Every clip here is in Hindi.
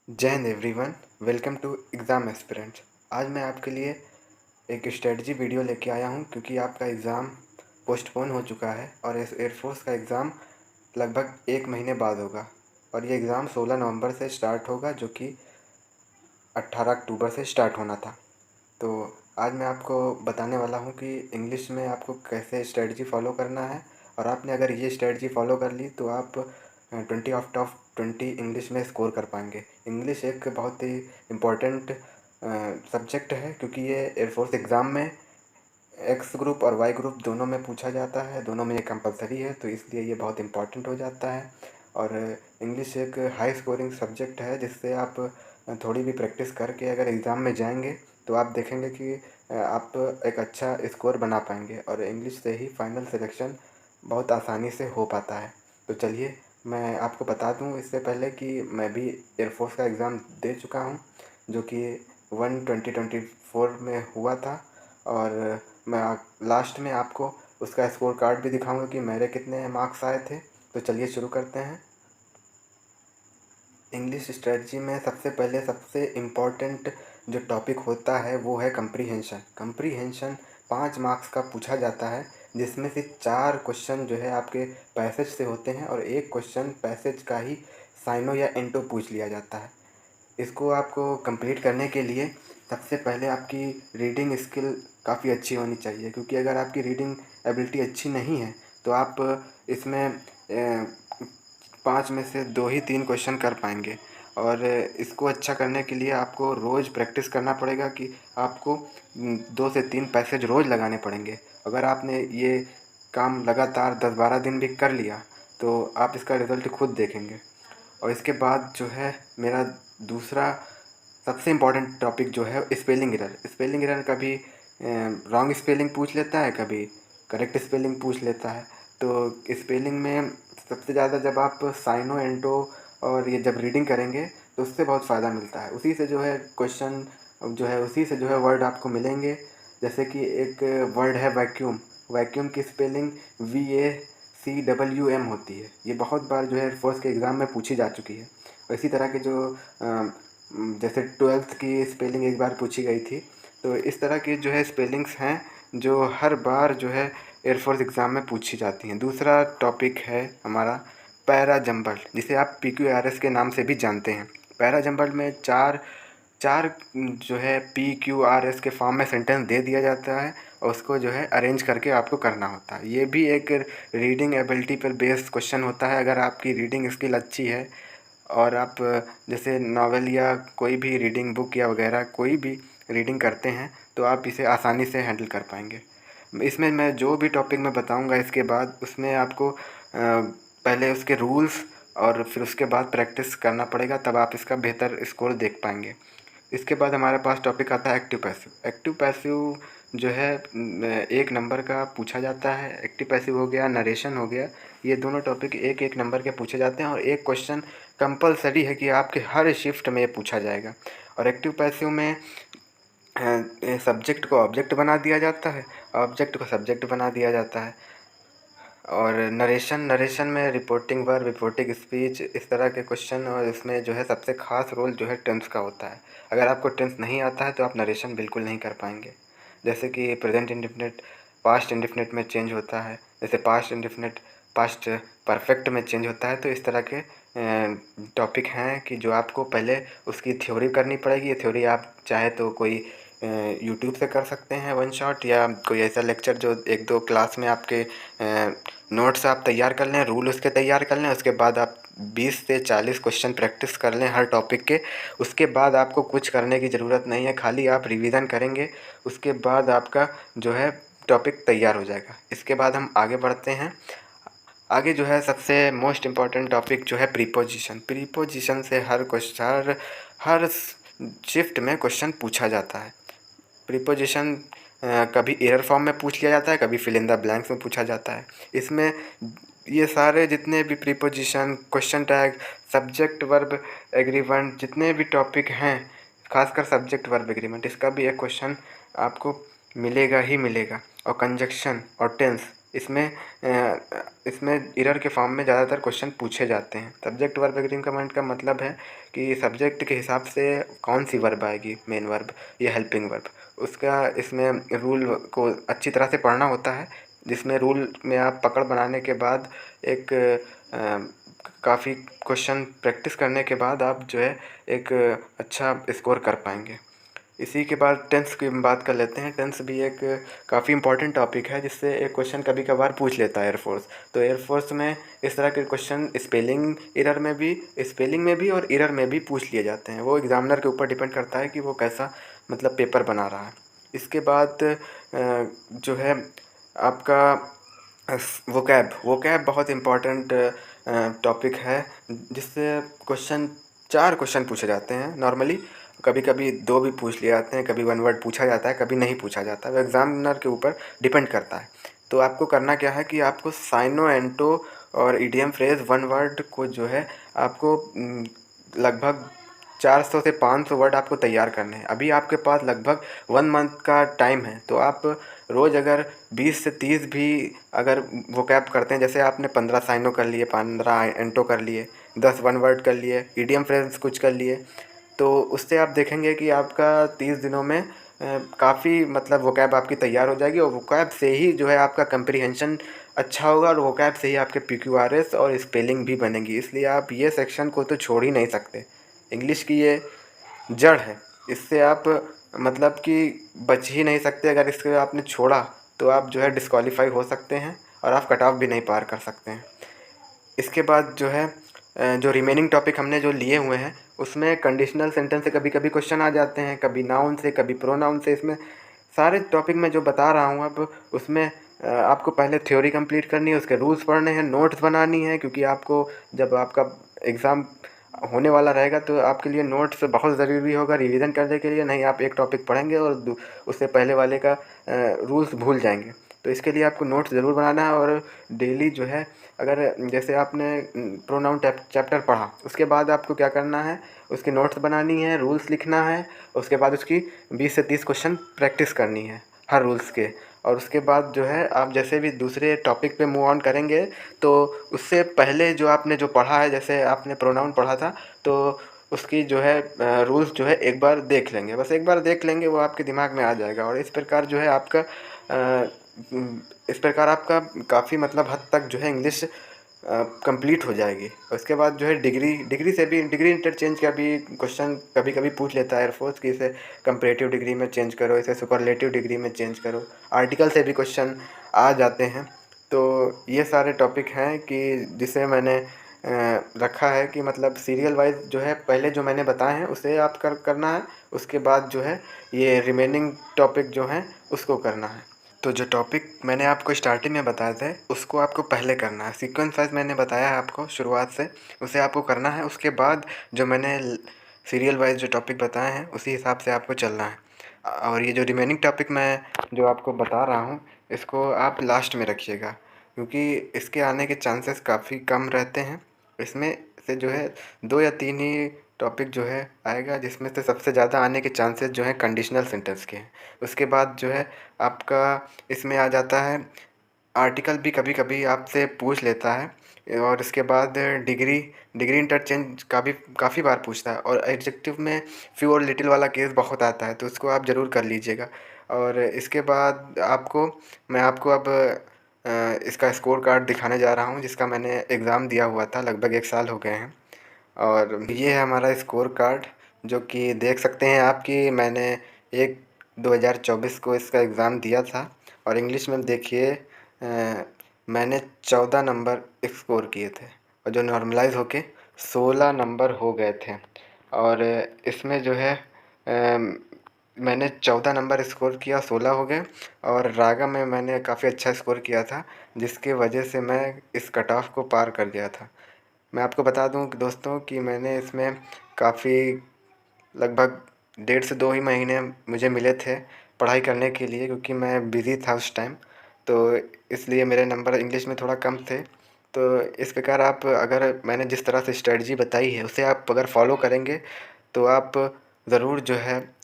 जय Hind everyone. Welcome to exam aspirants. आज मैं आपके लिए एक स्ट्रेटजी वीडियो लेके आया हूं क्योंकि आपका एग्ज़ाम पोस्टपोन हो चुका है और इस एयरफोर्स का एग्ज़ाम लगभग 1 महीने बाद होगा और ये एग्ज़ाम 16 नवंबर से स्टार्ट होगा जो कि 18 अक्टूबर से स्टार्ट होना था। तो आज मैं आपको बताने वाला हूं कि इंग्लिश में आपको कैसे स्ट्रेटजी फॉलो करना है और आपने अगर ये स्ट्रेटजी फॉलो कर ली तो आप 20 आउट ऑफ 20 इंग्लिश में स्कोर कर पाएंगे। इंग्लिश एक बहुत ही इम्पोर्टेंट सब्जेक्ट है क्योंकि ये एयरफोर्स एग्ज़ाम में एक्स ग्रुप और वाई ग्रुप दोनों में पूछा जाता है, दोनों में ये कंपलसरी है, तो इसलिए ये बहुत इम्पोर्टेंट हो जाता है। और इंग्लिश एक हाई स्कोरिंग सब्जेक्ट है जिससे आप थोड़ी भी प्रैक्टिस करके अगर एग्ज़ाम में जाएंगे तो आप देखेंगे कि आप एक अच्छा स्कोर बना पाएंगे और इंग्लिश से ही फाइनल सिलेक्शन बहुत आसानी से हो पाता है। तो चलिए मैं आपको बता दूं इससे पहले कि मैं भी एयरफोर्स का एग्ज़ाम दे चुका हूं जो कि 2024 में हुआ था और मैं लास्ट में आपको उसका स्कोर कार्ड भी दिखाऊंगा कि मेरे कितने मार्क्स आए थे। तो चलिए शुरू करते हैं। इंग्लिश स्ट्रेटजी में सबसे पहले सबसे इम्पॉर्टेंट जो टॉपिक होता है वो है कंप्रीहेंशन। कंप्रीहेंशन 5 मार्क्स का पूछा जाता है जिसमें से 4 क्वेश्चन जो है आपके पैसेज से होते हैं और एक क्वेश्चन पैसेज का ही साइनो या एंटो पूछ लिया जाता है। इसको आपको कंप्लीट करने के लिए सबसे पहले आपकी रीडिंग स्किल काफ़ी अच्छी होनी चाहिए क्योंकि अगर आपकी रीडिंग एबिलिटी अच्छी नहीं है तो आप इसमें 5 में से 2 ही 3 क्वेश्चन कर पाएंगे। और इसको अच्छा करने के लिए आपको रोज़ प्रैक्टिस करना पड़ेगा कि आपको 2 से 3 पैसेज रोज़ लगाने पड़ेंगे। अगर आपने ये काम लगातार 10-12 दिन भी कर लिया तो आप इसका रिज़ल्ट खुद देखेंगे। और इसके बाद जो है मेरा दूसरा सबसे इम्पोर्टेंट टॉपिक जो है स्पेलिंग एरर। स्पेलिंग एरर कभी रॉन्ग स्पेलिंग पूछ लेता है, कभी करेक्ट स्पेलिंग पूछ लेता है। तो स्पेलिंग में सबसे ज़्यादा जब आप साइनो एंटो और ये जब रीडिंग करेंगे तो उससे बहुत फ़ायदा मिलता है। उसी से जो है क्वेश्चन जो है उसी से जो है वर्ड आपको मिलेंगे। जैसे कि एक वर्ड है वैक्यूम। वैक्यूम की स्पेलिंग VACWM होती है। ये बहुत बार जो है एयरफोर्स के एग्ज़ाम में पूछी जा चुकी है। और इसी तरह के जो जैसे 12th की स्पेलिंग एक बार पूछी गई थी। तो इस तरह की जो है स्पेलिंग्स हैं जो हर बार जो है एयरफोर्स एग्ज़ाम में पूछी जाती हैं। दूसरा टॉपिक है हमारा पैरा जंबल, जिसे आप PQRS के नाम से भी जानते हैं। पैरा जंबल में चार चार जो है PQRS के फॉर्म में सेंटेंस दे दिया जाता है और उसको जो है अरेंज करके आपको करना होता है। ये भी एक रीडिंग एबिलिटी पर बेस्ड क्वेश्चन होता है। अगर आपकी रीडिंग स्किल अच्छी है और आप जैसे नावल या कोई भी रीडिंग बुक या वगैरह कोई भी रीडिंग करते हैं तो आप इसे आसानी से हैंडल कर पाएंगे। इसमें मैं जो भी टॉपिक मैं बताऊंगा इसके बाद उसमें आपको पहले उसके रूल्स और फिर उसके बाद प्रैक्टिस करना पड़ेगा, तब आप इसका बेहतर स्कोर देख पाएंगे। इसके बाद हमारे पास टॉपिक आता है एक्टिव पैसिव। एक्टिव पैसिव जो है 1 नंबर का पूछा जाता है। एक्टिव पैसिव हो गया, नरेशन हो गया, ये दोनों टॉपिक 1-1 नंबर के पूछे जाते हैं और एक क्वेश्चन कंपलसरी है कि आपके हर शिफ्ट में ये पूछा जाएगा। और एक्टिव पैसिव में सब्जेक्ट को ऑब्जेक्ट बना दिया जाता है, ऑब्जेक्ट को सब्जेक्ट बना दिया जाता है। और नरेशन में रिपोर्टिंग वर्ब, रिपोर्टिंग स्पीच, इस तरह के क्वेश्चन। और इसमें जो है सबसे ख़ास रोल जो है टेंस का होता है। अगर आपको टेंस नहीं आता है तो आप नरेशन बिल्कुल नहीं कर पाएंगे। जैसे कि प्रेजेंट इंडेफिनिट पास्ट इंडेफिनिट में चेंज होता है, जैसे पास्ट इंडेफिनिट पास्ट परफेक्ट में चेंज होता है। तो इस तरह के टॉपिक हैं कि जो आपको पहले उसकी थ्योरी करनी पड़ेगी। ये थ्योरी आप चाहे तो कोई यूट्यूब से कर सकते हैं वन शॉट, या कोई ऐसा लेक्चर जो 1-2 क्लास में आपके नोट्स आप तैयार कर लें, रूल उसके तैयार कर लें। उसके बाद आप 20 से 40 क्वेश्चन प्रैक्टिस कर लें हर टॉपिक के। उसके बाद आपको कुछ करने की ज़रूरत नहीं है, खाली आप रिवीजन करेंगे। उसके बाद आपका जो है टॉपिक तैयार हो जाएगा। इसके बाद हम आगे बढ़ते हैं। आगे जो है सबसे मोस्ट इम्पॉर्टेंट टॉपिक जो है प्रीपोजिशन। प्रीपोजिशन से हर शिफ्ट में क्वेश्चन पूछा जाता है। प्रीपोजिशन कभी एरर फॉर्म में पूछ लिया जाता है, कभी फिल इन द ब्लैंक्स में पूछा जाता है। इसमें ये सारे जितने भी preposition, question tag, subject verb agreement, जितने भी टॉपिक हैं, खासकर सब्जेक्ट वर्ब एग्रीमेंट, इसका भी एक क्वेश्चन आपको मिलेगा ही मिलेगा। और कंजक्शन और टेंस, इसमें एरर के फॉर्म में ज़्यादातर क्वेश्चन पूछे जाते हैं। सब्जेक्ट वर्ब एग्रीइंग कमांड का मतलब है कि सब्जेक्ट के हिसाब से कौन सी वर्ब आएगी, मेन वर्ब या हेल्पिंग वर्ब, उसका इसमें रूल को अच्छी तरह से पढ़ना होता है, जिसमें रूल में आप पकड़ बनाने के बाद एक काफ़ी क्वेश्चन प्रैक्टिस करने के बाद आप जो है एक अच्छा स्कोर कर पाएंगे। इसी के बाद टेंस की बात कर लेते हैं। टेंस भी एक काफ़ी इंपॉर्टेंट टॉपिक है, जिससे एक क्वेश्चन कभी कभार पूछ लेता है एयरफोर्स। तो एयरफोर्स में इस तरह के क्वेश्चन स्पेलिंग में भी और एरर में भी पूछ लिए जाते हैं। वो एग्जामिनर के ऊपर डिपेंड करता है कि वो कैसा मतलब पेपर बना रहा है। इसके बाद जो है आपका वोकैब बहुत इम्पॉर्टेंट टॉपिक है, जिससे क्वेश्चन 4 क्वेश्चन पूछे जाते हैं नॉर्मली। कभी कभी 2 भी पूछ लिए जाते हैं, कभी 1 वर्ड पूछा जाता है, कभी नहीं पूछा जाता है। वो एग्जामिनर के ऊपर डिपेंड करता है। तो आपको करना क्या है कि आपको साइनो एंटो और ईडीएम फ्रेज 1 वर्ड को जो है आपको लगभग 400 से 500 वर्ड आपको तैयार करने हैं। अभी आपके पास लगभग 1 मंथ का टाइम है, तो आप रोज़ अगर 20 से 30 भी अगर वोकैब करते हैं, जैसे आपने 15 साइनो कर लिए, 15 एंटो कर लिए, 10 1 वर्ड कर लिए, ईडीएम फ्रेज कुछ कर लिए, तो उससे आप देखेंगे कि आपका 30 दिनों में काफ़ी मतलब वोकैब आपकी तैयार हो जाएगी। और वोकैब से ही जो है आपका कंप्रीहेंशन अच्छा होगा, और वोकैब से ही आपके पीक्यूआरएस और स्पेलिंग भी बनेगी। इसलिए आप ये सेक्शन को तो छोड़ ही नहीं सकते। इंग्लिश की ये जड़ है, इससे आप मतलब कि बच ही नहीं सकते। अगर इसको आपने छोड़ा तो आप जो है डिस्क्वालीफाई हो सकते हैं, और आप कट ऑफ भी नहीं पार कर सकते हैं। इसके बाद जो है जो रिमेनिंग टॉपिक हमने जो लिए हुए हैं, उसमें कंडीशनल सेंटेंस से कभी कभी क्वेश्चन आ जाते हैं, कभी नाउन से, कभी प्रोनाउन से। इसमें सारे टॉपिक में जो बता रहा हूँ अब, उसमें आपको पहले थ्योरी कंप्लीट करनी है, उसके रूल्स पढ़ने हैं, नोट्स बनानी है, क्योंकि आपको जब आपका एग्ज़ाम होने वाला रहेगा तो आपके लिए नोट्स बहुत ज़रूरी होगा रिवीजन करने के लिए। नहीं आप एक टॉपिक पढ़ेंगे और उससे पहले वाले का रूल्स भूल जाएंगे। तो इसके लिए आपको नोट्स ज़रूर बनाना है। और डेली जो है अगर जैसे आपने प्रोनाउन चैप्टर पढ़ा, उसके बाद आपको क्या करना है, उसकी नोट्स बनानी है, रूल्स लिखना है, उसके बाद उसकी 20 से 30 क्वेश्चन प्रैक्टिस करनी है हर रूल्स के। और उसके बाद जो है आप जैसे भी दूसरे टॉपिक पे मूव ऑन करेंगे, तो उससे पहले जो आपने जो पढ़ा है, जैसे आपने प्रोनाउन पढ़ा था, तो उसकी जो है रूल्स जो है एक बार देख लेंगे, बस एक बार देख लेंगे, वो आपके दिमाग में आ जाएगा। और इस प्रकार जो है आपका काफ़ी मतलब हद तक जो है इंग्लिश कंप्लीट हो जाएगी। उसके बाद जो है डिग्री इंटरचेंज का भी क्वेश्चन कभी कभी पूछ लेता है एयरफोर्स कि इसे कंपैरेटिव डिग्री में चेंज करो, इसे सुपरलेटिव डिग्री में चेंज करो। आर्टिकल से भी क्वेश्चन आ जाते हैं। तो ये सारे टॉपिक हैं कि जिसे मैंने रखा है कि मतलब सीरियल वाइज जो है पहले जो मैंने बताए हैं उसे आप करना है, उसके बाद जो है ये रिमेनिंग टॉपिक जो हैं उसको करना है। तो जो टॉपिक मैंने आपको स्टार्टिंग में बताए थे उसको आपको पहले करना है। सीक्वेंस वाइज मैंने बताया है आपको शुरुआत से, उसे आपको करना है। उसके बाद जो मैंने सीरियल वाइज जो टॉपिक बताए हैं उसी हिसाब से आपको चलना है। और ये जो रिमेनिंग टॉपिक मैं जो आपको बता रहा हूँ, इसको आप लास्ट में रखिएगा, क्योंकि इसके आने के चांसेस काफ़ी कम रहते हैं। इसमें से जो है 2 या 3 ही टॉपिक जो है आएगा, जिसमें से सबसे ज़्यादा आने के चांसेस जो हैं कंडीशनल सेंटेंस के हैं। उसके बाद जो है आपका इसमें आ जाता है आर्टिकल भी कभी कभी आपसे पूछ लेता है। और इसके बाद डिग्री इंटरचेंज का भी काफ़ी बार पूछता है। और एडजेक्टिव में फ्यू और लिटिल वाला केस बहुत आता है, तो उसको आप ज़रूर कर लीजिएगा। और इसके बाद मैं आपको अब इसका स्कोर कार्ड दिखाने जा रहा हूँ, जिसका मैंने एग्ज़ाम दिया हुआ था, लगभग 1 साल हो गए हैं। और ये है हमारा स्कोर कार्ड, जो कि देख सकते हैं आप कि मैंने 1/2024 को इसका एग्ज़ाम दिया था। और इंग्लिश में देखिए मैंने 14 नंबर स्कोर किए थे, और जो नॉर्मलाइज होके 16 नंबर हो गए थे। और इसमें जो है मैंने 14 नंबर स्कोर किया, 16 हो गए। और रागा में मैंने काफ़ी अच्छा स्कोर किया था, जिसकी वजह से मैं इस कट ऑफ को पार कर गया था। मैं आपको बता दूं कि दोस्तों कि मैंने इसमें काफ़ी लगभग 1.5 से 2 ही महीने मुझे मिले थे पढ़ाई करने के लिए, क्योंकि मैं बिज़ी था उस टाइम। तो इसलिए मेरे नंबर इंग्लिश में थोड़ा कम थे। तो इस प्रकार आप अगर मैंने जिस तरह से स्ट्रेटजी बताई है उसे आप अगर फॉलो करेंगे, तो आप ज़रूर जो है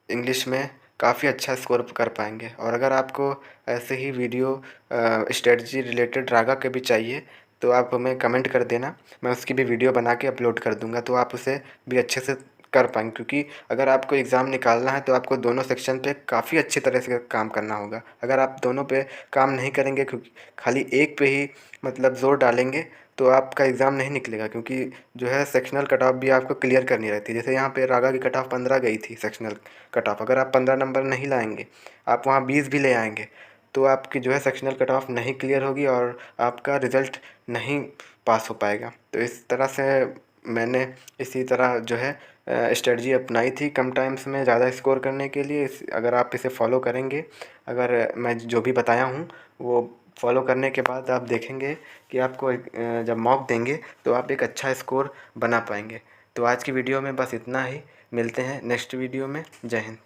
इंग्लिश में काफ़ी अच्छा स्कोर कर पाएंगे। और अगर आपको ऐसे ही वीडियो स्ट्रेटजी रिलेटेड रागा के भी चाहिए तो आप हमें कमेंट कर देना, मैं उसकी भी वीडियो बना के अपलोड कर दूंगा, तो आप उसे भी अच्छे से कर पाएंगे। क्योंकि अगर आपको एग्ज़ाम निकालना है तो आपको दोनों सेक्शन पे काफ़ी अच्छी तरह से काम करना होगा। अगर आप दोनों पे काम नहीं करेंगे, क्योंकि खाली एक पे ही मतलब ज़ोर डालेंगे, तो आपका एग्ज़ाम नहीं निकलेगा। क्योंकि जो है सेक्शनल कट ऑफ भी आपको क्लियर करनी रहती है। जैसे यहाँ पे रागा की कट ऑफ 15 गई थी सेक्शनल कट ऑफ, अगर आप 15 नंबर नहीं लाएंगे, आप वहाँ 20 भी ले आएंगे, तो आपकी जो है सेक्शनल कट ऑफ नहीं क्लियर होगी और आपका रिज़ल्ट नहीं पास हो पाएगा। तो इस तरह से मैंने इसी तरह जो है स्ट्रेटजी अपनाई थी कम टाइम्स में ज़्यादा स्कोर करने के लिए। अगर आप इसे फॉलो करेंगे, अगर मैं जो भी बताया हूँ वो फॉलो करने के बाद आप देखेंगे कि आपको जब मॉक देंगे तो आप एक अच्छा स्कोर बना पाएंगे। तो आज की वीडियो में बस इतना ही, मिलते हैं नेक्स्ट वीडियो में। जय हिंद।